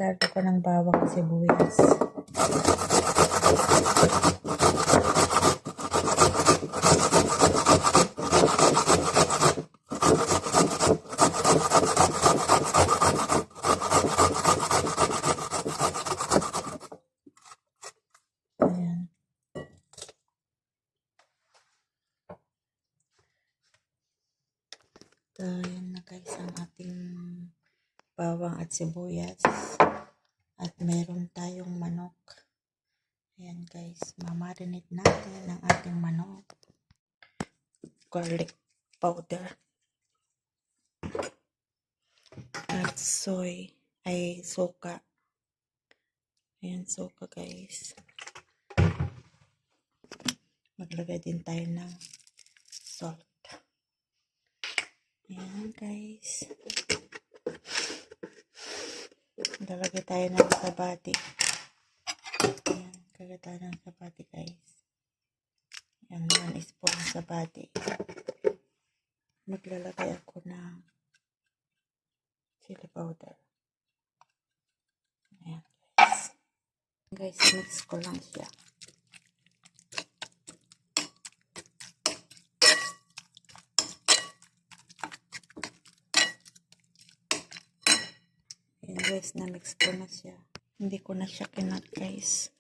Nagkarga ko ng bawang at sibuyas. Ayan. So, ayan na guys ang ating bawang at sibuyas. At meron tayong manok. Ayan guys, mamarinate natin ang ating manok. Garlic powder. At suka. Ayan, suka guys. Maglagay din tayo ng salt. Ayan guys. Lalagay tayo ng sabati. Ayan, kagay tayo ng sabati guys. Ayan, 1 spoon sabati. Maglalagay ako ng chili powder. Ayan guys. Guys, mix ko lang siya. Ayan guys, na-mix ko na siya. Hindi ko na siya kinat guys.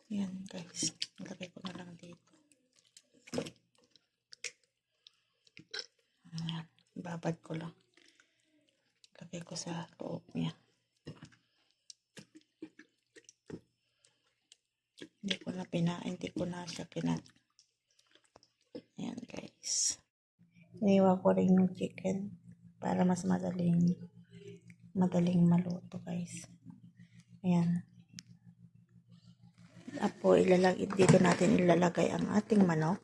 Ayan guys, lagay ko na lang dito. Ayan, babad ko lang. Lagay ko sa loob niya. Hindi ko na siya kinat. Ayan guys. Iniwa ko rin yung chicken para mas madaling maluto guys. Ayan. Apo, dito natin ilalagay ang ating manok.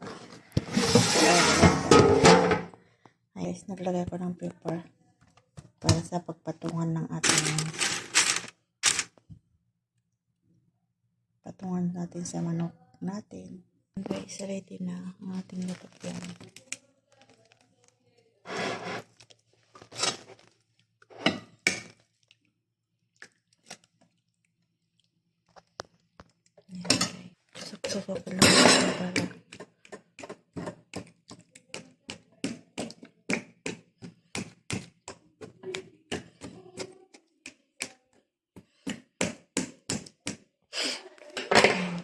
Ayan guys, naglagay ko ng pepper para sa pagpatungan ng ating patungan natin sa manok natin. Guys, ready na ang ating lalagyan. Susok ko lang para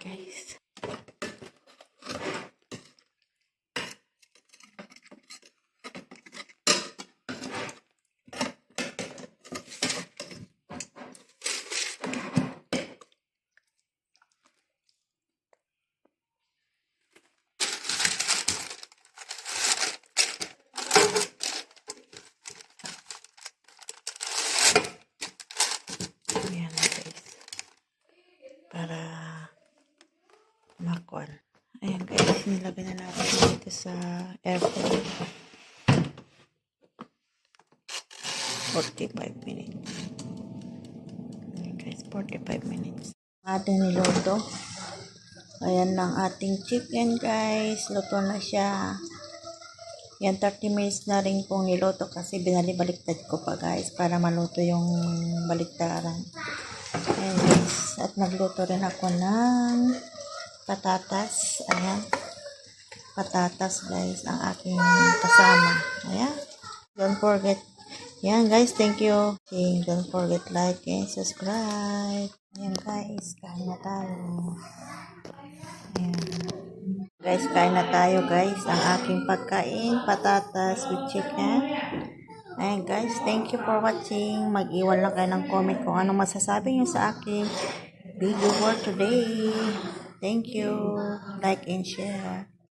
guys. Ayan guys. Para makuan. Ayan guys, nilagay na natin dito sa air fryer. 45 minutes. Ayan guys, 45 minutes. Ating niluto. Ayan lang ating chicken guys. Luto na siya. Yan, 30 minutes na rin pong niluto kasi binalibaliktad ko pa guys para maluto yung baliktaran. Ayan guys. At nagluto rin ako ng patatas. Ayan. Patatas guys ang aking kasama. Ayan. Don't forget. Ayan guys. Thank you. Don't forget like and subscribe. Ayan guys. Kain na tayo. Ayan. Guys, kain na tayo guys. Ang aking pagkain. Patatas with chicken. Ayan guys. Thank you for watching. Mag-iwan lang kayo ng comment kung anong masasabi nyo sa aking video for today. Thank you. Like and share.